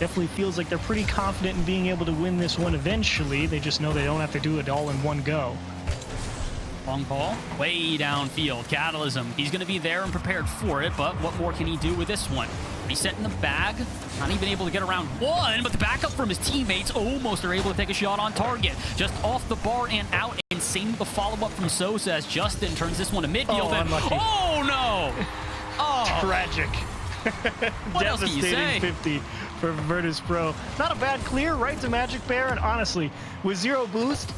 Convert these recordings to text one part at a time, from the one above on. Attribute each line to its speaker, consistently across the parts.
Speaker 1: Definitely feels like they're pretty confident in being able to win this one eventually. They just know they don't have to do it all in one go.
Speaker 2: Long ball, way downfield. Catalysm, he's going to be there and prepared for it, but what more can he do with this one? Reset in the bag, not even able to get around one, but the backup from his teammates almost are able to take a shot on target. Just off the bar and out, and same with the follow-up from Sosa as Justin turns this one to midfield. Oh no! Oh,
Speaker 1: tragic.
Speaker 2: What else can you say?
Speaker 1: Devastating 50 for Virtus.pro. Not a bad clear right to Magic Bear, and honestly, with 0 boost,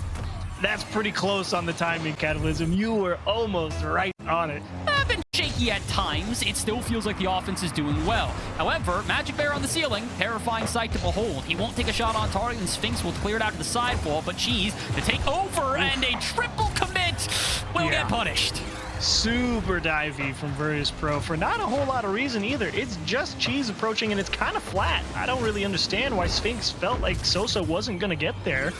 Speaker 1: that's pretty close on the timing, Catalysm. You were almost right on it.
Speaker 2: I've been shaky at times. It still feels like the offense is doing well. However, Magic Bear on the ceiling, terrifying sight to behold. He won't take a shot on target, and Sphinx will clear it out to the sidewall, but Cheese to take over, and a triple commit will get punished.
Speaker 1: Super divey from Virtus.pro for not a whole lot of reason either. It's just Cheese approaching, and it's kind of flat. I don't really understand why Sphinx felt like Sosa wasn't going to get there.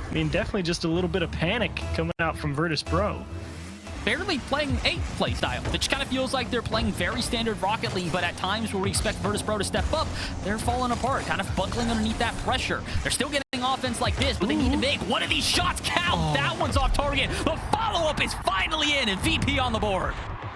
Speaker 1: I mean, definitely just a little bit of panic coming out from Virtus.pro.
Speaker 2: Barely playing a play style. It just kind of feels like they're playing very standard Rocket League, but at times where we expect Virtus.pro to step up, they're falling apart, kind of buckling underneath that pressure. They're still getting offense like this, but they need to make one of these shots count. That one's off target. The follow-up is finally in, and VP on the board.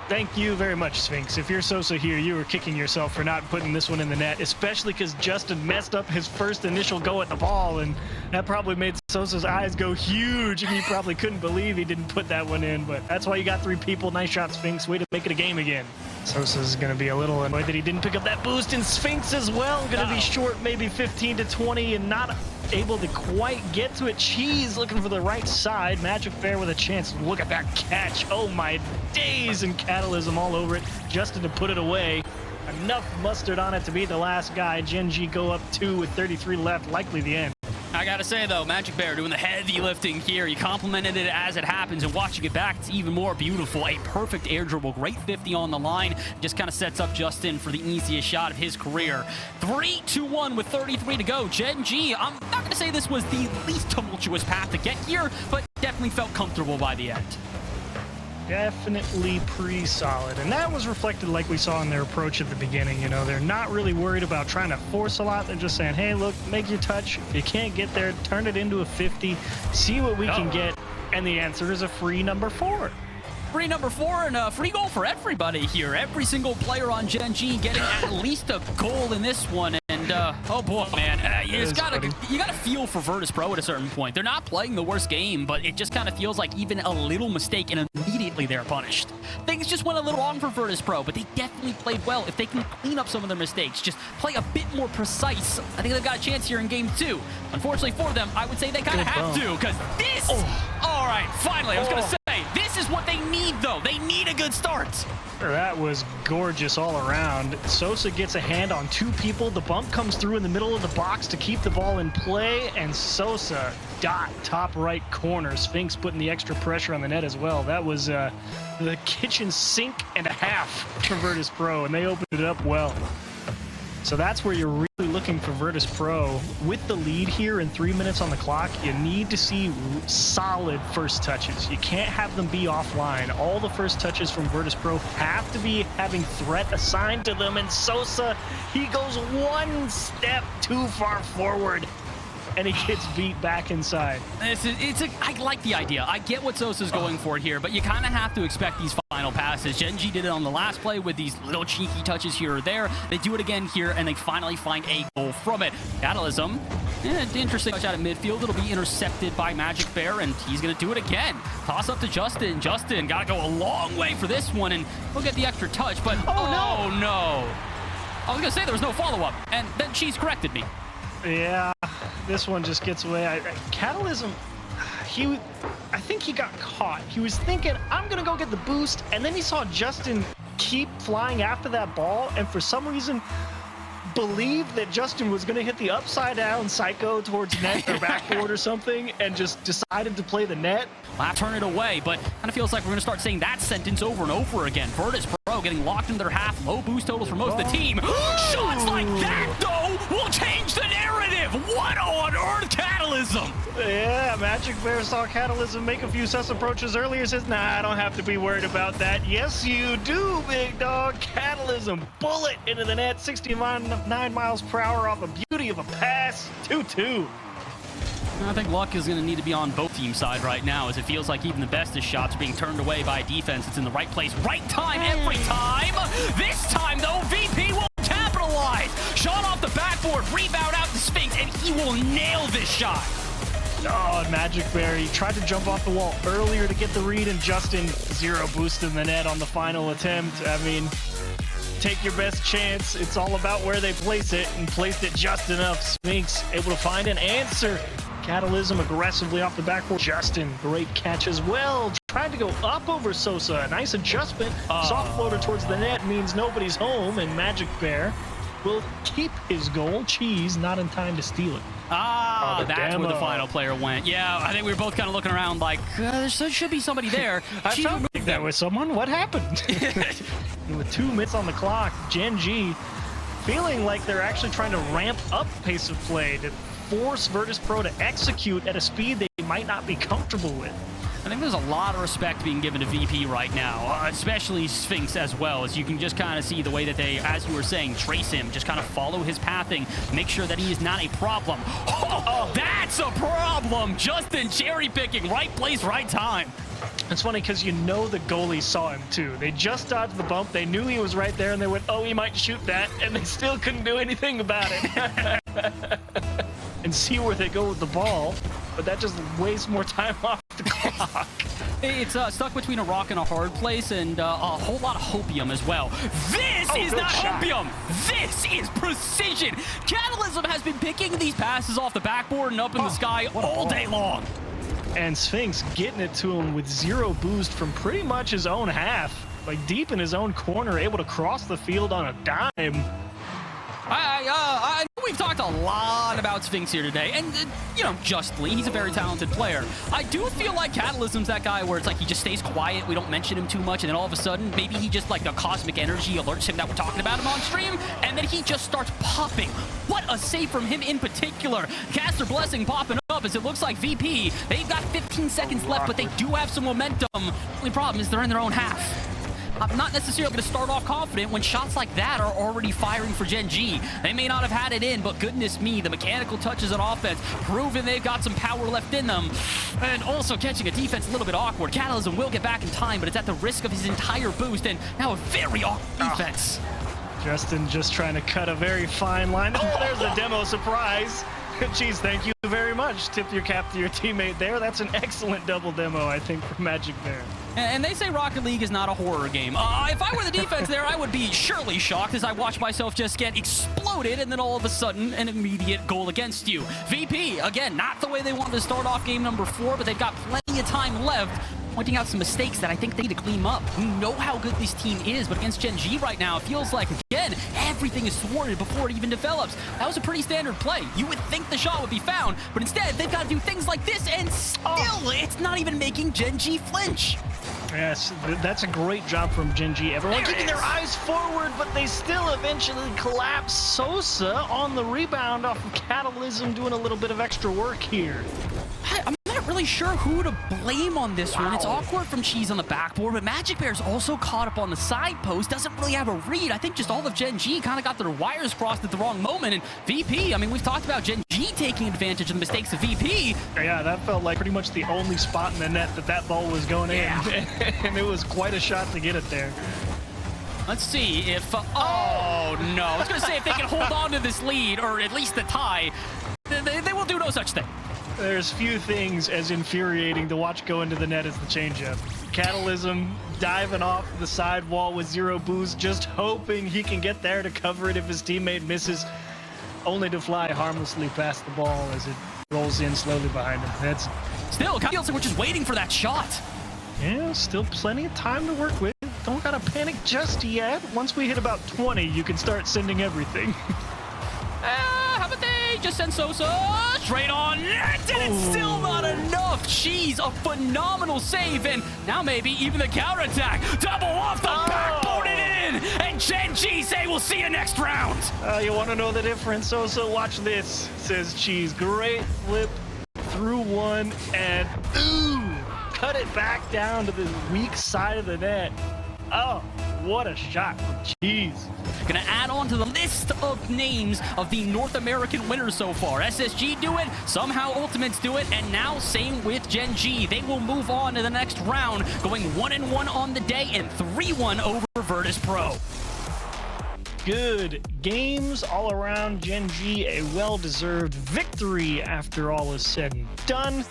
Speaker 1: Thank you very much, Sphinx. If you're Sosa here, you were kicking yourself for not putting this one in the net, especially because Justin messed up his first initial go at the ball, and that probably made Sosa's eyes go huge, and he probably couldn't believe he didn't put that one in, but that's why you got 3 people. Nice shot, Sphinx. Way to make it a game again. Sosa's going to be a little annoyed that he didn't pick up that boost, and Sphinx as well. Going to be short maybe 15 to 20 and not able to quite get to it. Cheese looking for the right side. Magic Bear with a chance. Look at that catch. Oh my days, and Catalysm all over it. Justin to put it away. Enough mustard on it to be the last guy. Gen.G go up 2 with 33 left. Likely the end.
Speaker 2: I gotta say though, Magic Bear doing the heavy lifting here. He complimented it as it happens, and watching it back, it's even more beautiful. A perfect air dribble, great 50 on the line. Just kind of sets up Justin for the easiest shot of his career. 3-2-1 with 33 to go. Gen.G, I'm not gonna say this was the least tumultuous path to get here, but definitely felt comfortable by the end.
Speaker 1: Definitely pretty solid, and that was reflected like we saw in their approach at the beginning. You know, they're not really worried about trying to force a lot. They're just saying, hey, look, make your touch. If you can't get there, turn it into a 50, see what we can get, and the answer is a free number 4.
Speaker 2: Free number 4 and a free goal for everybody here. Every single player on Gen.G getting at least a goal in this one. And oh boy, man, you gotta feel for Virtus.pro at a certain point. They're not playing the worst game, but it just kind of feels like even a little mistake and immediately they're punished. Things just went a little wrong for Virtus.pro, but they definitely played well. If they can clean up some of their mistakes, just play a bit more precise, I think they've got a chance here in game 2. Unfortunately for them, I would say they kind of have to, because this, all right, finally, I was gonna say, this is what they need though. They need a good start.
Speaker 1: That was gorgeous all around. Sosa gets a hand on 2 people. The bump comes through in the middle of the box to keep the ball in play, and Sosa dot top right corner. Sphinx putting the extra pressure on the net as well. That was the kitchen sink and a half for Virtus.pro, and they opened it up well. So that's where you're really looking for Virtus.pro. With the lead here and 3 minutes on the clock, you need to see solid first touches. You can't have them be offline. All the first touches from Virtus.pro have to be having threat assigned to them, and Sosa, he goes 1 step too far forward, and he gets beat back inside.
Speaker 2: I like the idea. I get what Sosa's going for here, but you kind of have to expect these final passes. Gen.G did it on the last play with these little cheeky touches here or there. They do it again here, and they finally find a goal from it. Catalysm, interesting touch out of midfield. It'll be intercepted by Magic Bear, and he's going to do it again. Toss up to Justin. Justin got to go a long way for this one, and he'll get the extra touch, but oh no. I was going to say there was no follow-up, and then Cheese corrected me.
Speaker 1: Yeah, this one just gets away. Catalysm, I think he got caught. He was thinking, I'm going to go get the boost, and then he saw Justin keep flying after that ball, and for some reason believed that Justin was going to hit the upside down psycho towards net or backboard or something, and just decided to play the net.
Speaker 2: I'll turn it away, but kind of feels like we're going to start saying that sentence over and over again. Virtus.pro getting locked into their half, low boost totals for most of the team. Shots like that, though, will change the narrative. What on earth, Catalysm? Catalysm.
Speaker 1: Yeah, Magic Bear saw Catalysm make a few sus approaches earlier. Says, nah, I don't have to be worried about that. Yes, you do, big dog. Catalysm, bullet into the net, 69 miles per hour off a beauty of a pass. 2-2.
Speaker 2: I think luck is going to need to be on both teams' side right now, as it feels like even the bestest shots are being turned away by a defense that's in the right place, right time, every time. This time, though, VP will capitalize. Shot off the backboard, rebound out to Sphinx, and he will nail this shot.
Speaker 1: Oh, and Magic Bear, he tried to jump off the wall earlier to get the read, and Justin, 0 boost in the net on the final attempt. I mean, take your best chance. It's all about where they place it, and placed it just enough. Sphinx able to find an answer. Catalysm aggressively off the backboard. Justin, great catch as well. Trying to go up over Sosa. A nice adjustment. Soft floater towards the net means nobody's home, and Magic Bear will keep his goal. Cheese not in time to steal it.
Speaker 2: That's where the final player went. Yeah, I think we were both kind of looking around like, there should be somebody there.
Speaker 1: I felt like that was someone. What happened? With 2 minutes on the clock, Gen.G feeling like they're actually trying to ramp up pace of play to force Virtus.pro to execute at a speed they might not be comfortable with.
Speaker 2: I think there's a lot of respect being given to VP right now, especially Sphinx as well, as you can just kind of see the way that they, as you were saying, trace him, just kind of follow his pathing, make sure that he is not a problem. Oh, that's a problem! Justin cherry picking, right place, right time.
Speaker 1: It's funny because you know the goalie saw him too. They just dodged the bump, they knew he was right there, and they went, oh, he might shoot that, and they still couldn't do anything about it. And see where they go with the ball, but that just wastes more time off the clock.
Speaker 2: It's stuck between a rock and a hard place, and a whole lot of hopium as well. This is not hopium! This is precision! Catalysm has been picking these passes off the backboard and up in the sky all day long.
Speaker 1: And Sphinx getting it to him with 0 boost from pretty much his own half. Like deep in his own corner, able to cross the field on a dime.
Speaker 2: I know we've talked a lot about Sphinx here today, and, you know, justly, he's a very talented player. I do feel like Catalysm's that guy where it's like he just stays quiet, we don't mention him too much, and then all of a sudden, maybe he just, like, the cosmic energy alerts him that we're talking about him on stream, and then he just starts popping. What a save from him in particular. Caster Blessing popping up as it looks like VP. They've got 15 seconds left, but they do have some momentum. The only problem is they're in their own half. I'm not necessarily going to start off confident when shots like that are already firing for Gen.G. They may not have had it in, but goodness me, the mechanical touches on offense, proving they've got some power left in them, and also catching a defense a little bit awkward. Catalysm will get back in time, but it's at the risk of his entire boost, and now a very awkward defense.
Speaker 1: Justin just trying to cut a very fine line. Oh, there's the demo surprise. Geez, thank you very much. Tip your cap to your teammate there. That's an excellent double demo, I think, for Magic Bear.
Speaker 2: And they say Rocket League is not a horror game. If I were the defense there, I would be surely shocked as I watch myself just get exploded and then all of a sudden an immediate goal against you. VP, again, not the way they wanted to start off game number 4, but they've got plenty of time left, pointing out some mistakes that I think they need to clean up. We know how good this team is, but against Gen.G right now, it feels like, again, everything is thwarted before it even develops. That was a pretty standard play. You would think the shot would be found, but instead, they've got to do things like this, and still, it's not even making Gen.G flinch.
Speaker 1: Yes, that's a great job from Gen.G. Everyone keeping their eyes forward, but they still eventually collapse. Sosa on the rebound off of Catalysm doing a little bit of extra work here.
Speaker 2: I'm not really sure who to blame on this one. It's awkward from Cheese on the backboard, but Magic Bear's also caught up on the side post, doesn't really have a read. I think just all of Gen.G kind of got their wires crossed at the wrong moment, and VP, I mean, we've talked about Gen.G taking advantage of the mistakes of VP.
Speaker 1: Yeah, that felt like pretty much the only spot in the net that ball was going in, and it was quite a shot to get it there.
Speaker 2: Let's see if, oh no, I was going to say if they can hold on to this lead, or at least the tie, they will do no such thing.
Speaker 1: There's few things as infuriating to watch go into the net as the changeup. Catalysm diving off the side wall with 0 boost, just hoping he can get there to cover it if his teammate misses, only to fly harmlessly past the ball as it rolls in slowly behind him. That's
Speaker 2: still, Kyle, we're just waiting for that shot.
Speaker 1: Yeah, still plenty of time to work with. Don't gotta panic just yet. Once we hit about 20, you can start sending everything.
Speaker 2: How about they just send Sosa straight on net, and it's still not enough. Jeez, a phenomenal save, and now maybe even the counterattack. Double off the backboard and in, and Gen.G say we'll see you next round.
Speaker 1: You want to know the difference? Sosa, watch this, says Cheese. Great flip through one and ooh, cut it back down to the weak side of the net. Oh, what a shot from Cheese.
Speaker 2: Gonna add on to the list of names of the North American winners so far. SSG do it, somehow Ultimates do it, and now same with Gen.G. They will move on to the next round, going 1-1 on the day and 3-1 over Virtus.pro.
Speaker 1: Good games all around. Gen.G, a well-deserved victory after all is said and done.